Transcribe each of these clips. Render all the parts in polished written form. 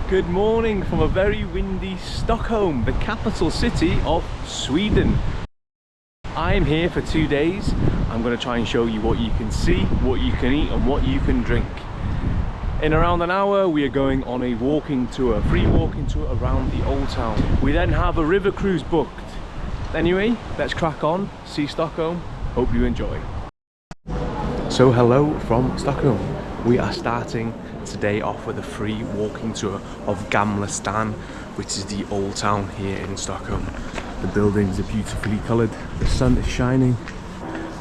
Good morning from a very windy Stockholm, the capital city of Sweden. I am here for 2 days. I'm going to try and show you what you can see, what you can eat and what you can drink. In around an hour we are going on a walking tour, free walking tour around the old town. We then have a river cruise booked. Anyway, let's crack on, see Stockholm, hope you enjoy. So hello from Stockholm. We are starting today off with a free walking tour of Gamla, which is the old town here in Stockholm. The buildings are beautifully coloured, the sun is shining.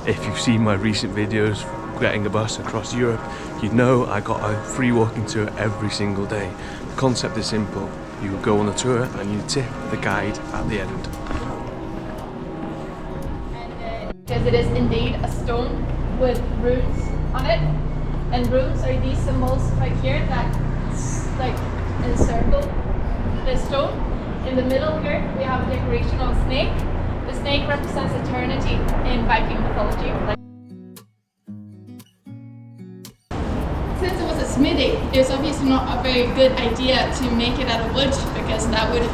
If you've seen my recent videos getting the bus across Europe, you know I got a free walking tour every single day. The concept is simple, you go on the tour and you tip the guide at the end. Because it is indeed a stone with runes on it. And runes are these symbols right here that like encircle the stone. In the middle here we have a decoration of a snake. The snake represents eternity in Viking mythology. Since it was a smithy, it was obviously not a very good idea to make it out of wood because that would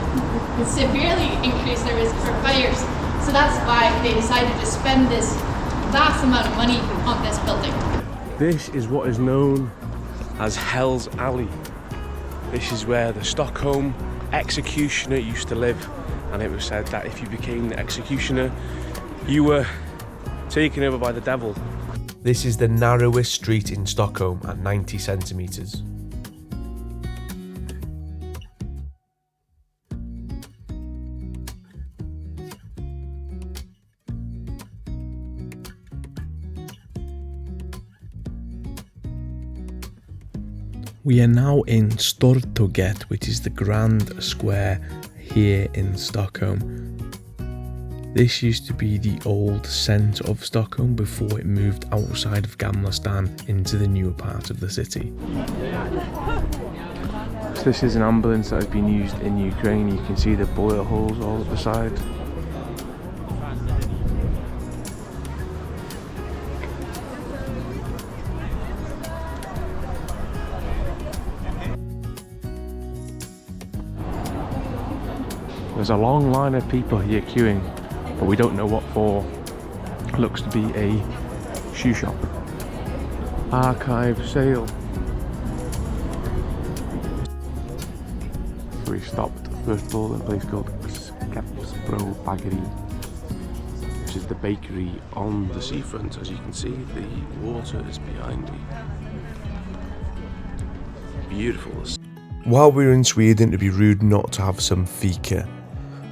severely increase the risk for fires. So that's why they decided to spend this vast amount of money on this building. This is what is known as Hell's Alley. This is where the Stockholm executioner used to live, and it was said that if you became the executioner, you were taken over by the devil. This is the narrowest street in Stockholm at 90 centimetres. We are now in Stortorget, which is the grand square here in Stockholm. This used to be the old centre of Stockholm before it moved outside of Gamla into the newer part of the city. So this is an ambulance that has been used in Ukraine. You can see the boil holes all at the side. There's a long line of people here queuing, but we don't know what for. Looks to be a shoe shop. Archive sale. So we stopped first of all at a place called Skansen, which is the bakery on the seafront. As you can see, the water is behind me. Beautiful. While we're in Sweden, it'd be rude not to have some fika.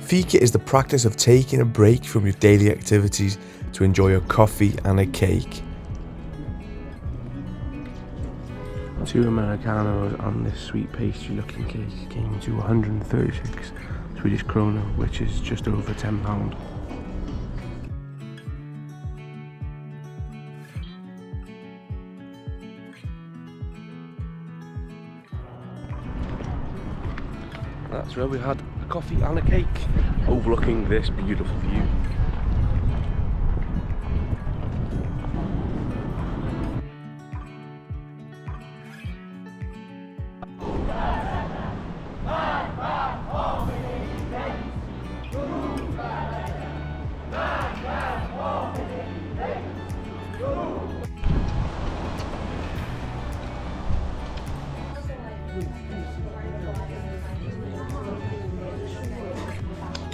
Fika is the practice of taking a break from your daily activities to enjoy a coffee and a cake. 2 Americanos and this sweet pastry looking cake came to 136 Swedish krona, which is just over £10. That's where we had a coffee and a cake, overlooking this beautiful view.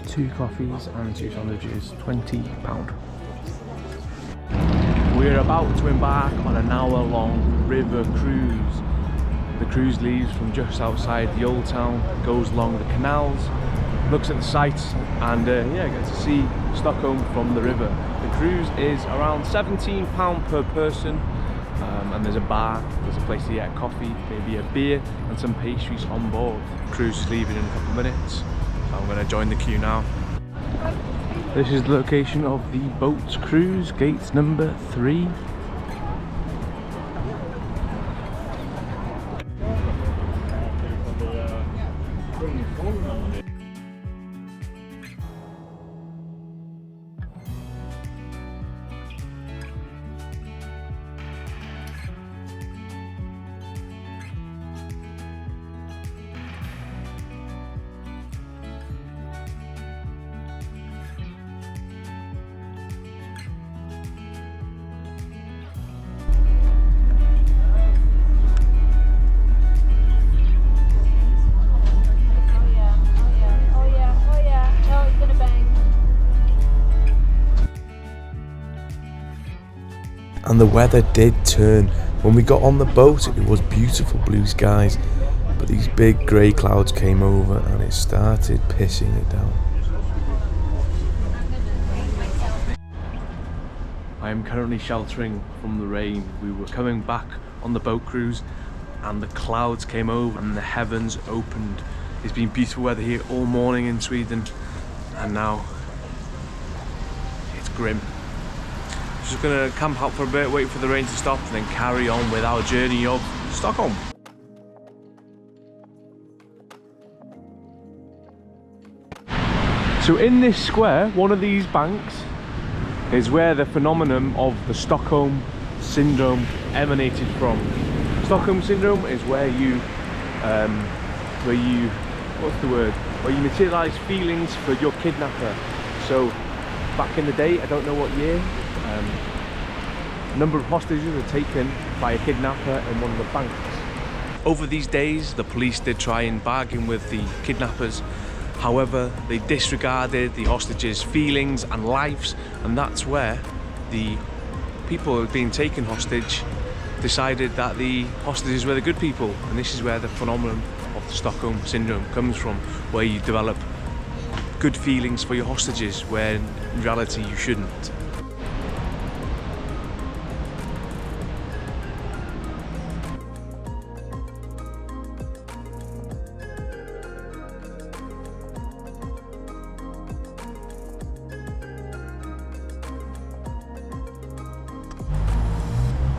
Two coffees and 2 sandwiches, £20. We're about to embark on an hour-long river cruise. The cruise leaves from just outside the old town, goes along the canals, looks at the sights, and gets to see Stockholm from the river. The cruise is around £17 per person, and there's a bar, there's a place to get coffee, maybe a beer and some pastries on board. The cruise is leaving in a couple of minutes. I'm going to join the queue now. This is the location of the boat's cruise, gate number 3. And the weather did turn. When we got on the boat, it was beautiful blue skies, but these big grey clouds came over and it started pissing it down. I am currently sheltering from the rain. We were coming back on the boat cruise and the clouds came over and the heavens opened. It's been beautiful weather here all morning in Sweden, and now it's grim. Just gonna camp out for a bit, wait for the rain to stop, and then carry on with our journey of Stockholm. So in this square, one of these banks is where the phenomenon of the Stockholm syndrome emanated from. Stockholm syndrome is where you materialize feelings for your kidnapper. So back in the day, I don't know what year, a number of hostages were taken by a kidnapper in one of the banks. Over these days, the police did try and bargain with the kidnappers. However, they disregarded the hostages' feelings and lives, and that's where the people who had been taken hostage decided that the hostages were the good people, and this is where the phenomenon of the Stockholm syndrome comes from, where you develop good feelings for your hostages when in reality you shouldn't.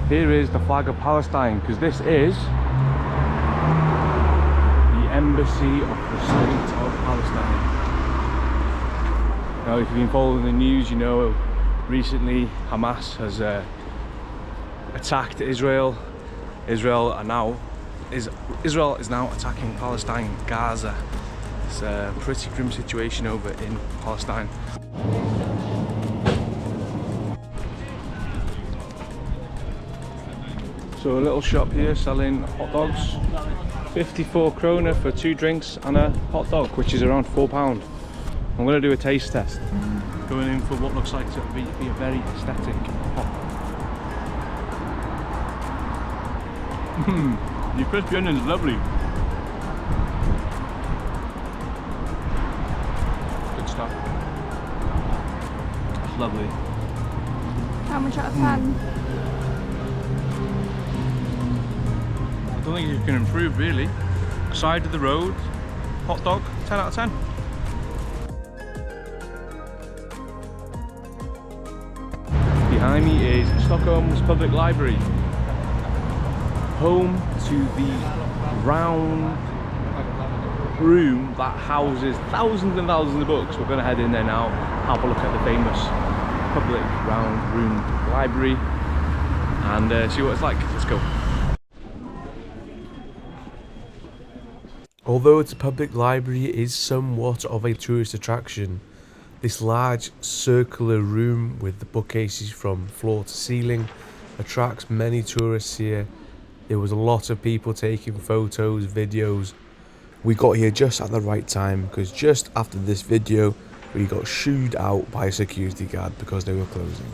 Here is the flag of Palestine, because this is the embassy of the state of Palestine. Now, if you've been following the news, you know recently Hamas has attacked Israel. Israel is now attacking Palestine, Gaza. It's a pretty grim situation over in Palestine. So a little shop here selling hot dogs, 54 krona for 2 drinks and a hot dog, which is around £4. I'm going to do a taste test. Going in for what looks like to be a very aesthetic hot dog. The crispy onion is lovely. Good stuff. It's lovely. How much out of 10? I don't think you can improve really. Side of the road, hot dog, 10 out of 10. Behind me is Stockholm's public library, home to the round room that houses thousands and thousands of books. We're going to head in there now, have a look at the famous public round room library and see what it's like. Let's go. Although it's a public library, it is somewhat of a tourist attraction. This large circular room with the bookcases from floor to ceiling attracts many tourists here. There was a lot of people taking photos, videos. We got here just at the right time because just after this video we got shooed out by a security guard because they were closing.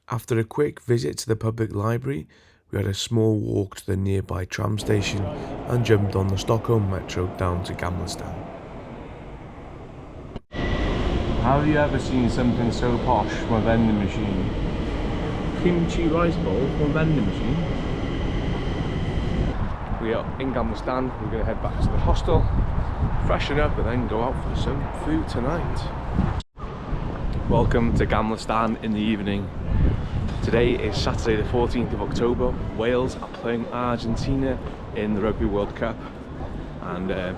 After a quick visit to the public library, we had a small walk to the nearby tram station and jumped on the Stockholm metro down to Gamla. Have you ever seen something so posh from a vending machine? Kimchi rice bowl from a vending machine. We are in Gamla. We're going to head back to the hostel, freshen up and then go out for some food tonight. Welcome to Gamla in the evening. Today is Saturday the 14th of October. Wales are playing Argentina in the Rugby World Cup, and I'm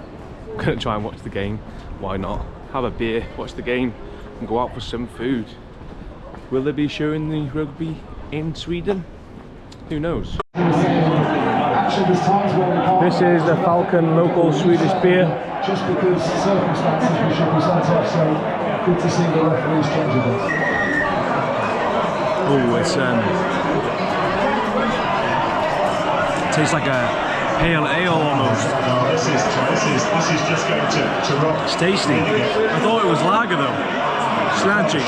going to try and watch the game. Why not? Have a beer, watch the game and go out for some food. Will they be showing the rugby in Sweden? Who knows? This is the Falcon local Swedish beer. Just because circumstances we should be sent off, so good to see the referees change a bit. Oh, it's tastes like a pale ale almost. No, this is just going to rock. It's tasty. I thought it was lager though. Slanty.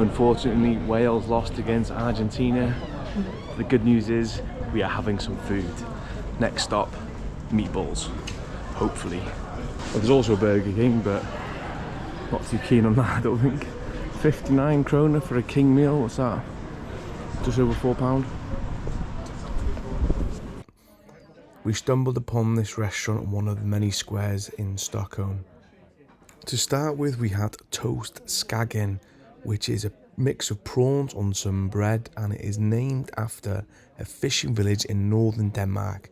Unfortunately, Wales lost against Argentina. The good news is we are having some food. Next stop, meatballs, hopefully. Well, there's also a Burger King, but not too keen on that, I don't think. 59 krona for a king meal, what's that? Just over £4. We stumbled upon this restaurant on one of the many squares in Stockholm. To start with, we had toast Skansen, which is a mix of prawns on some bread, and it is named after a fishing village in northern Denmark,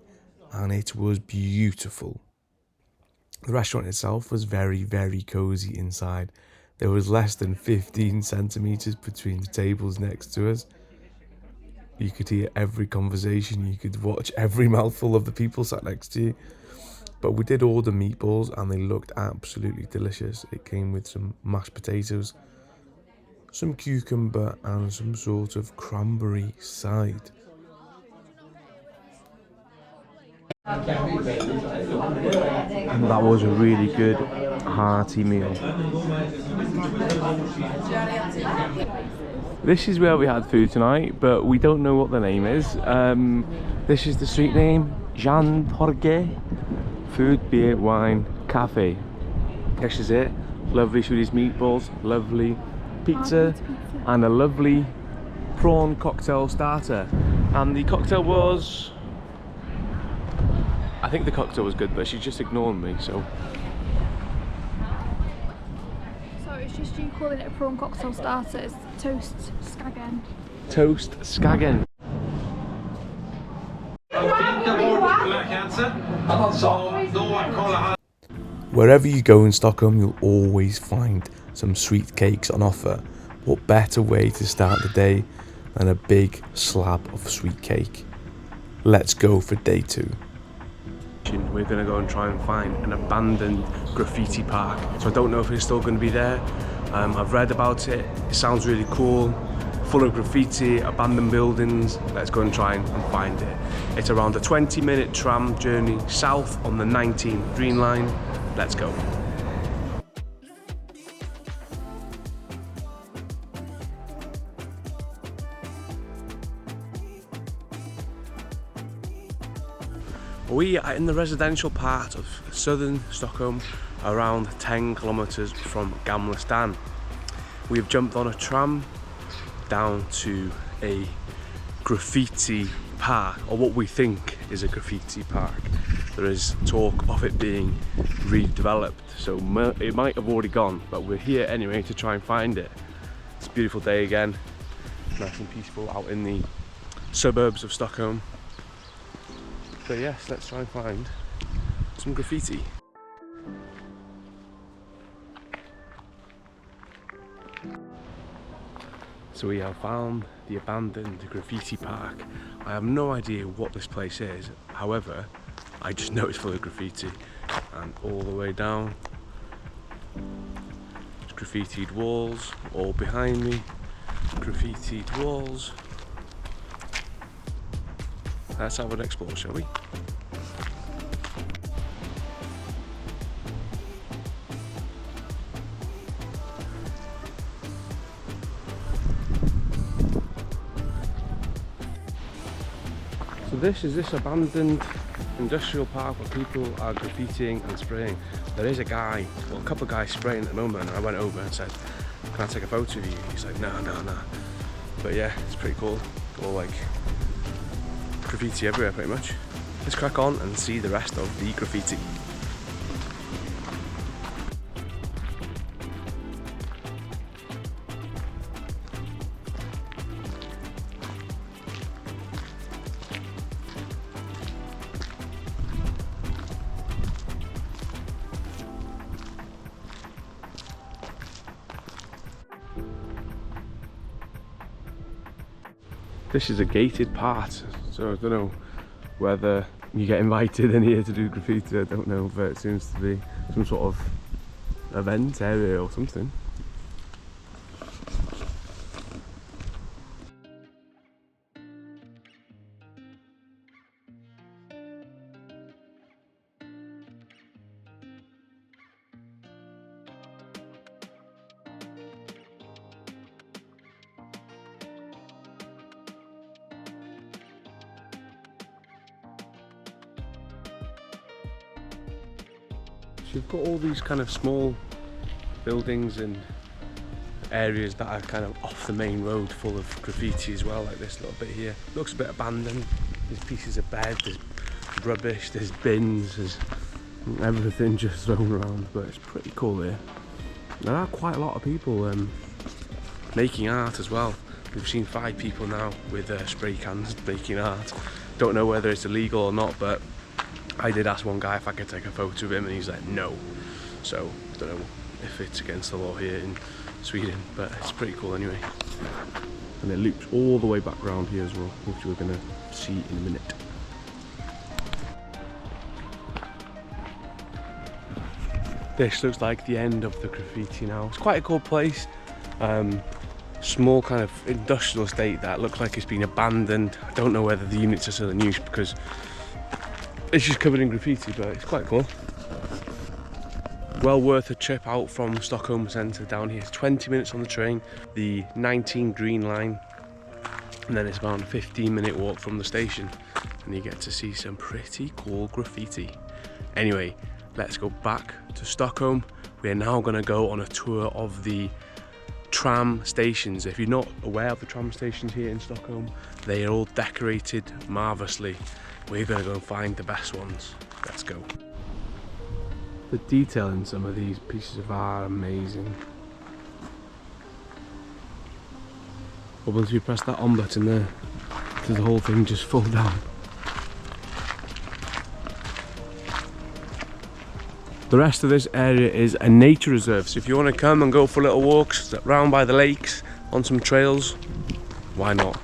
and it was beautiful. The restaurant itself was very, very cozy inside. There was less than 15 centimeters between the tables next to us. You could hear every conversation, you could watch every mouthful of the people sat next to you. But we did order meatballs and they looked absolutely delicious. It came with some mashed potatoes, some cucumber and some sort of cranberry side. That was a really good, hearty meal. This is where we had food tonight, but we don't know what the name is. This is the street name, Jan Torge. Food, beer, wine, cafe. This is it. Lovely Swedish meatballs, lovely pizza, and a lovely prawn cocktail starter. And the cocktail was... I think the cocktail was good, but she just ignored me, so... So it's just you calling it a prawn cocktail starter, it's toast Skansen. Toast Skansen. Wherever you go in Stockholm, you'll always find some sweet cakes on offer. What better way to start the day than a big slab of sweet cake? Let's go for day 2. We're going to go and try and find an abandoned graffiti park. So I don't know if it's still going to be there. I've read about it. It sounds really cool. Full of graffiti, abandoned buildings. Let's go and try and find it. It's around a 20-minute tram journey south on the 19th Green Line. Let's go. We are in the residential part of southern Stockholm, around 10 kilometers from Gamla. We've jumped on a tram down to a graffiti park, or what we think is a graffiti park. There is talk of it being redeveloped, so it might have already gone, but we're here anyway to try and find it. It's a beautiful day again, nice and peaceful out in the suburbs of Stockholm. So yes, let's try and find some graffiti. So we have found the abandoned graffiti park. I have no idea what this place is, however, I just know it's full of graffiti. And all the way down, there's graffitied walls, all behind me, graffitied walls. Let's have an explore, shall we? So this is this abandoned industrial park where people are graffitiing and spraying. There is a guy, well, a couple of guys spraying at the moment, and I went over and said, "Can I take a photo of you?" He's like, no. But yeah, it's pretty cool. All like graffiti everywhere pretty much. Let's crack on and see the rest of the graffiti. This is a gated part, so I don't know whether you get invited in here to do graffiti, I don't know, but it seems to be some sort of event area or something. So you've got all these kind of small buildings and areas that are kind of off the main road, full of graffiti as well, like this little bit here. Looks a bit abandoned. There's pieces of bed, there's rubbish, there's bins, there's everything just thrown around, but it's pretty cool here. There are quite a lot of people making art as well. We've seen 5 people now with spray cans making art. Don't know whether it's illegal or not, but I did ask one guy if I could take a photo of him and he's like no. So I don't know if it's against the law here in Sweden, but it's pretty cool anyway. And it loops all the way back around here as well, which we're going to see in a minute. This looks like the end of the graffiti now. It's quite a cool place. Small kind of industrial estate that looks like it's been abandoned. I don't know whether the units are still in use because it's just covered in graffiti, but it's quite cool. Well worth a trip out from Stockholm centre down here. It's 20 minutes on the train, the 19 green line, and then it's about a 15-minute walk from the station, and you get to see some pretty cool graffiti. Anyway, let's go back to Stockholm. We are now going to go on a tour of the tram stations. If you're not aware of the tram stations here in Stockholm, they are all decorated marvellously. We're going to go and find the best ones. Let's go. The detail in some of these pieces of art are amazing. But once you press that on button there, does the whole thing just fall down? The rest of this area is a nature reserve, so if you want to come and go for little walks round by the lakes on some trails, why not?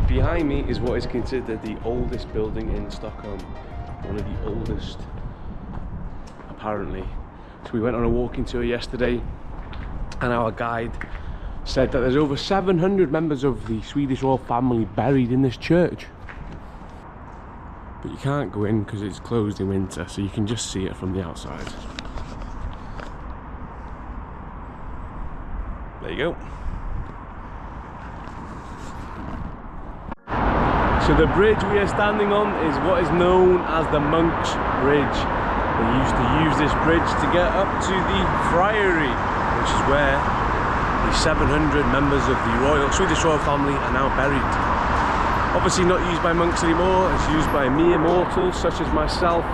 Behind me is what is considered the oldest building in Stockholm, one of the oldest apparently. So we went on a walking tour yesterday and our guide said that there's over 700 members of the Swedish royal family buried in this church. But you can't go in because it's closed in winter, so you can just see it from the outside. There you go. So the bridge we are standing on is what is known as the Monk's Bridge. They used to use this bridge to get up to the Friary, which is where the 700 members of the Swedish royal family are now buried. Obviously not used by monks anymore, it's used by mere mortals such as myself.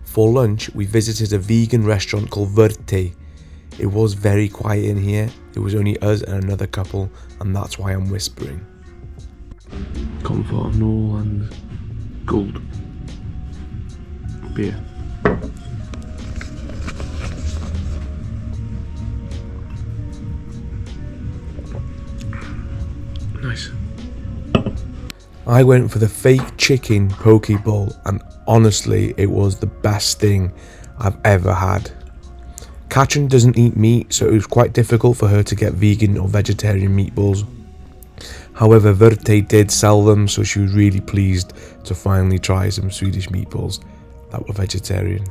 For lunch, we visited a vegan restaurant called Verte. It was very quiet in here. It was only us and another couple, and that's why I'm whispering. Comfort, Norland, gold beer. Nice. I went for the fake chicken poke bowl, and honestly, it was the best thing I've ever had. Katrin doesn't eat meat, so it was quite difficult for her to get vegan or vegetarian meatballs. However, Verte did sell them, so she was really pleased to finally try some Swedish meatballs that were vegetarian.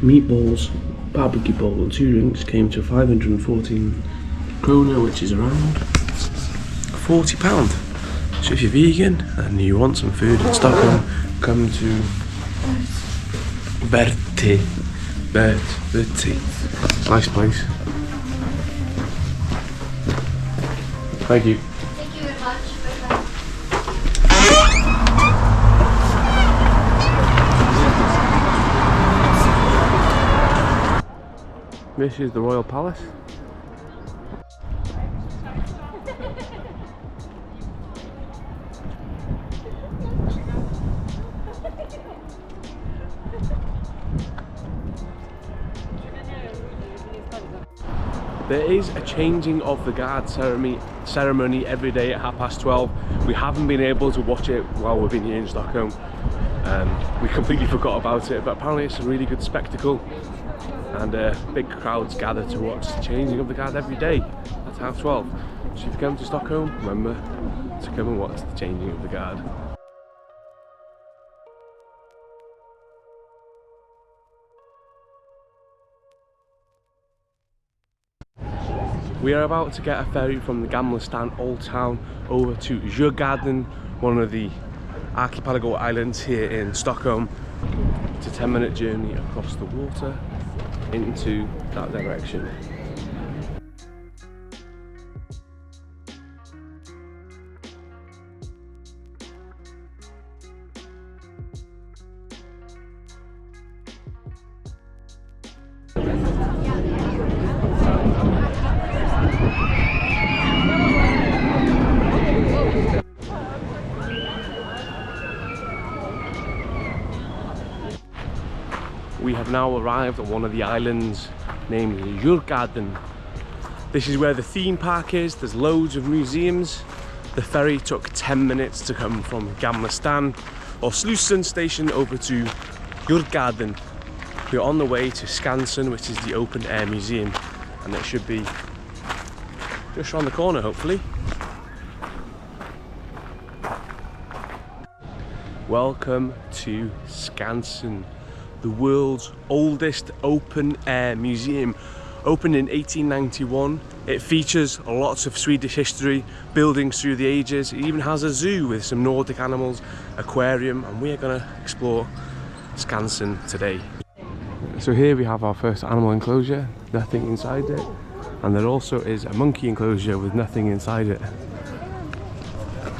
Meatballs, barbecue bowl and 2 drinks came to 514 krona, which is around £40. So if you're vegan and you want some food in Stockholm, come to Verte. Nice place. Thank you. Thank you very much. Bye-bye. This is the Royal Palace. There is a changing of the guard ceremony every day at 12:30. We haven't been able to watch it while we've been here in Stockholm. We completely forgot about it, but apparently it's a really good spectacle. and big crowds gather to watch the changing of the guard every day at 12:30. So if you come to Stockholm, remember to come and watch the changing of the guard. We are about to get a ferry from the Gamla stand Old Town over to Djurgården, one of the archipelago islands here in Stockholm. It's a 10-minute journey across the water into that direction. We have now arrived at one of the islands named Djurgården. This is where the theme park is. There's loads of museums. The ferry took 10 minutes to come from Gamla stan or Skansen station over to Djurgården. We're on the way to Skansen, which is the open air museum, and it should be just around the corner, hopefully. Welcome to Skansen, the world's oldest open air museum. Opened in 1891, it features lots of Swedish history, buildings through the ages. It even has a zoo with some Nordic animals, aquarium, and we are going to explore Skansen today. So here we have our first animal enclosure, nothing inside it, and there also is a monkey enclosure with nothing inside it.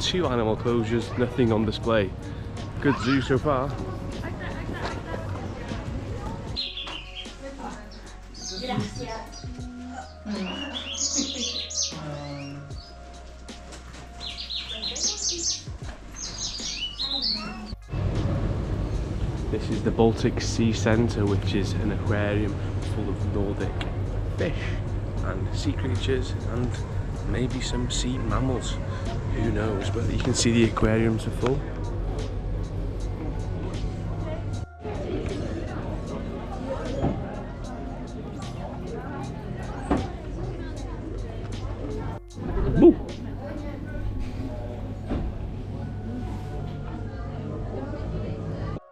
2 animal enclosures, nothing on display. Good zoo so far. This is the Baltic Sea Centre, which is an aquarium full of Nordic fish and sea creatures and maybe some sea mammals. Who knows? But you can see the aquariums are full. Woo!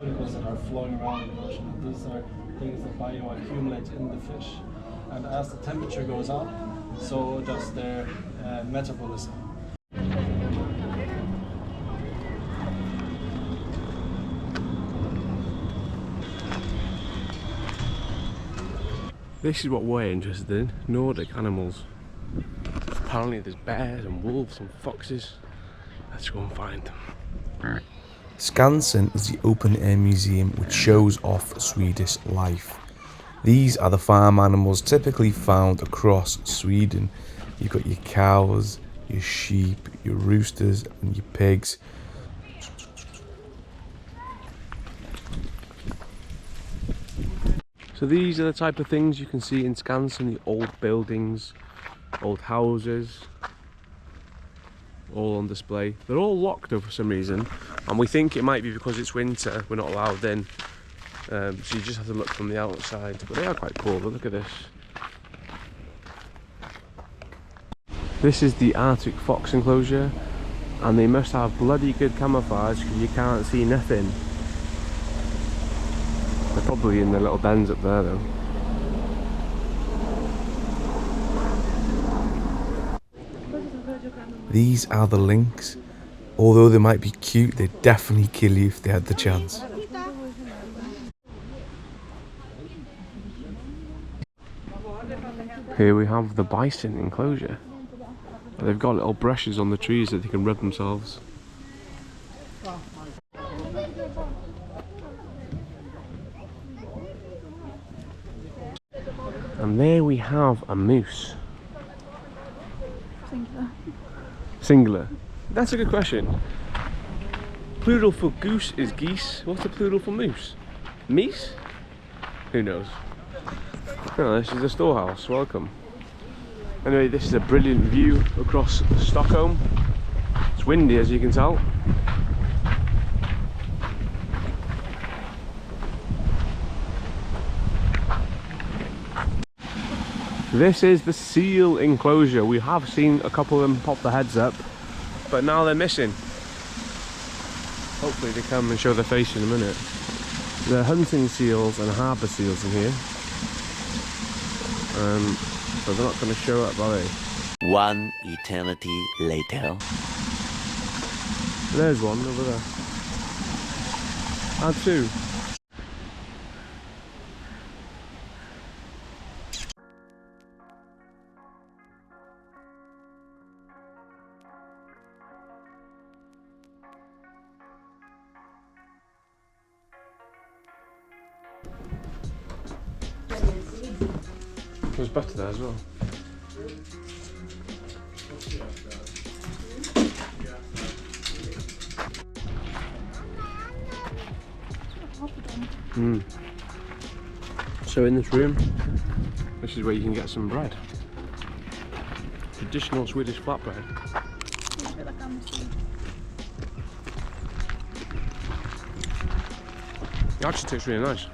That are flowing around in the ocean. These are things that bioaccumulate in the fish, and as the temperature goes up, so does their metabolism. This is what we're interested in, Nordic animals. Apparently there's bears and wolves and foxes. Let's go and find them. Skansen is the open-air museum which shows off Swedish life. These are the farm animals typically found across Sweden. You've got your cows, your sheep, your roosters and your pigs. So these are the type of things you can see in Skansen, the old buildings, old houses, all on display. They're all locked though for some reason, and we think it might be because it's winter, we're not allowed in. So you just have to look from the outside, but they are quite cool. But look at this. This is the Arctic fox enclosure, and they must have bloody good camouflage because you can't see nothing. They're probably in their little dens up there though. These are the lynx. Although they might be cute, they'd definitely kill you if they had the chance. Here we have the bison enclosure. They've got little brushes on the trees that they can rub themselves. And there we have a moose. Singular. That's a good question. Plural for goose is geese. What's the plural for moose? Meese? Who knows? Oh, this is the storehouse. Welcome. Anyway, this is a brilliant view across Stockholm. It's windy, as you can tell. This is the seal enclosure. We have seen a couple of them pop their heads up, but now they're missing. Hopefully they come and show their face in a minute. There are hunting seals and harbour seals in here. But they're not going to show up, are they? One eternity later. There's one over there. And two. There's butter there as well. So in this room, this is where you can get some bread. Traditional Swedish flatbread. It actually tastes really nice.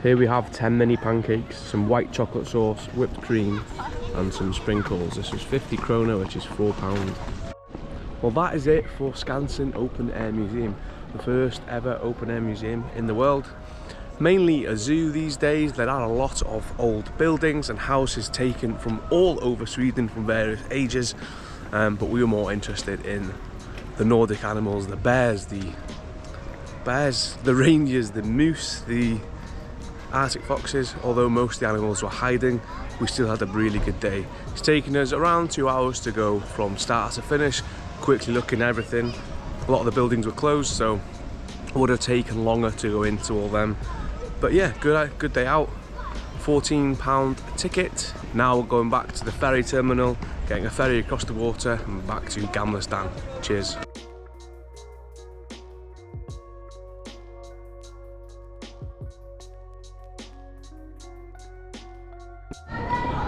Here we have 10 mini pancakes, some white chocolate sauce, whipped cream and some sprinkles. This was 50 krona, which is £4. Well, that is it for Skansen Open Air Museum, the first ever open air museum in the world. Mainly a zoo these days. There are a lot of old buildings and houses taken from all over Sweden from various ages, but we were more interested in the Nordic animals, the bears, the reindeers, the moose, the Arctic foxes. Although most of the animals were hiding, we still had a really good day. It's taken us around 2 hours to go from start to finish, quickly looking at everything. A lot of the buildings were closed, so it would have taken longer to go into all them. But yeah, good day out. £14 ticket. Now we're going back to the ferry terminal, getting a ferry across the water and back to Gamla. Cheers.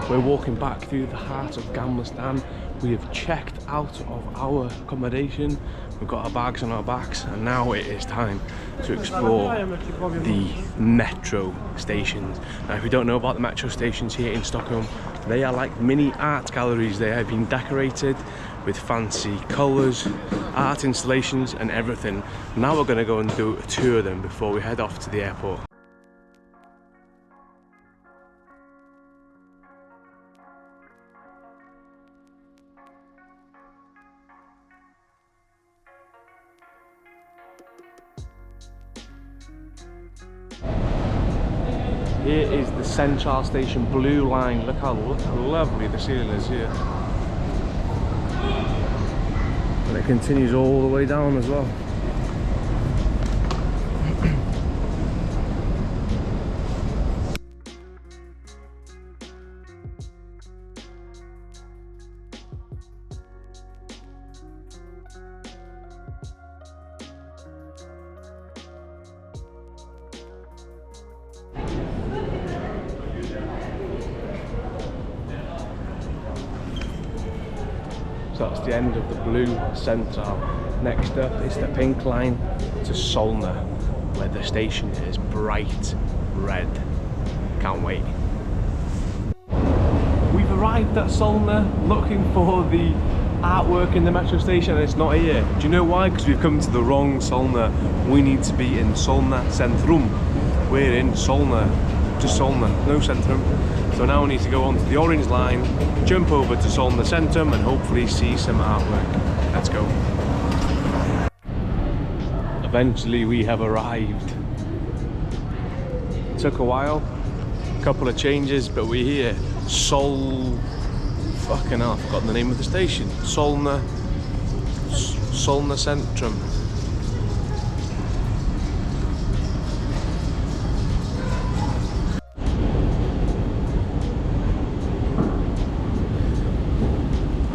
We're walking back through the heart of Gamla. We have checked out of our accommodation. We've got our bags on our backs, and now it is time to explore the metro stations. Now, if you don't know about the metro stations here in Stockholm, they are like mini art galleries. They have been decorated with fancy colours, art installations and everything. Now we're going to go and do a tour of them before we head off to the airport. Here is the Central Station blue line. Look how lovely the ceiling is here. And it continues all the way down as well. So that's the end of the blue Central. Next up is the pink line to Solna, where the station is bright red. Can't wait. We've arrived at Solna looking for the artwork in the metro station, and it's not here. Do you know why? Because we've come to the wrong Solna. We need to be in Solna Centrum. We're in Solna, just Solna, no Centrum. So now we need to go onto the orange line, jump over to Solna Centrum and hopefully see some artwork. Let's go. Eventually we have arrived. It took a while, a couple of changes, but we're here. Fucking hell, I've forgotten the name of the station. Solna Centrum.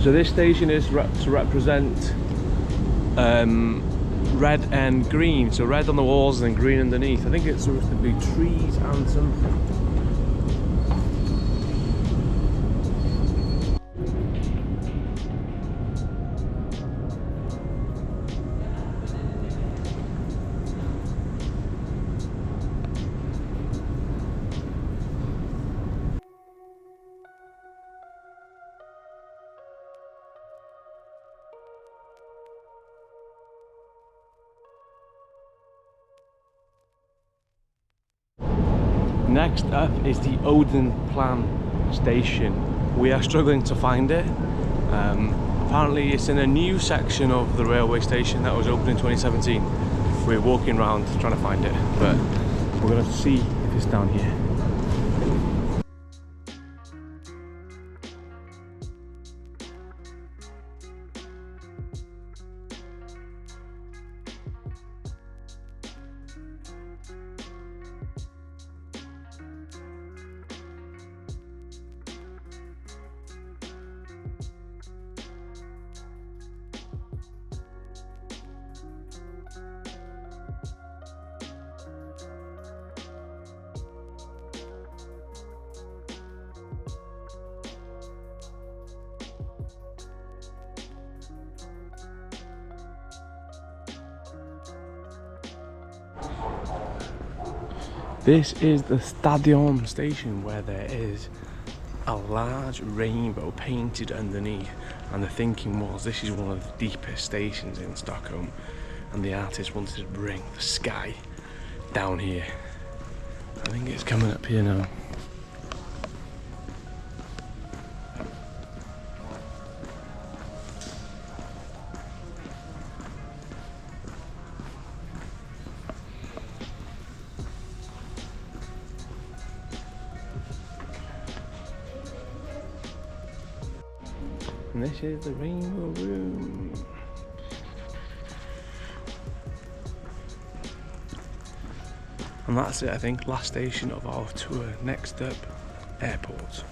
So this station is to represent red and green. So red on the walls and then green underneath. I think it's supposed to be trees and something. Next up is the Odenplan station. We are struggling to find it. Apparently it's in a new section of the railway station that was opened in 2017. We're walking around trying to find it, but we're going to see if it's down here. This is the Stadion station, where there is a large rainbow painted underneath, and the thinking was this is one of the deepest stations in Stockholm, and the artist wanted to bring the sky down here. I think it's coming up here now. And this is the Rainbow Room. And that's it, I think, last station of our tour. Next up, airport.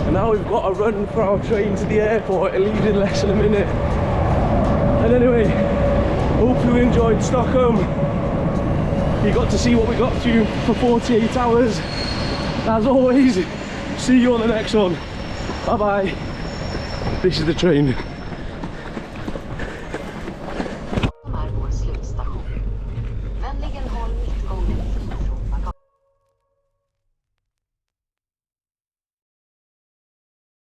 And now we've got to run for our train to the airport. It leaves in less than a minute. And anyway, hope you enjoyed Stockholm. You got to see what we got to for 48 hours. As always, see you on the next one. Bye bye. This is the train.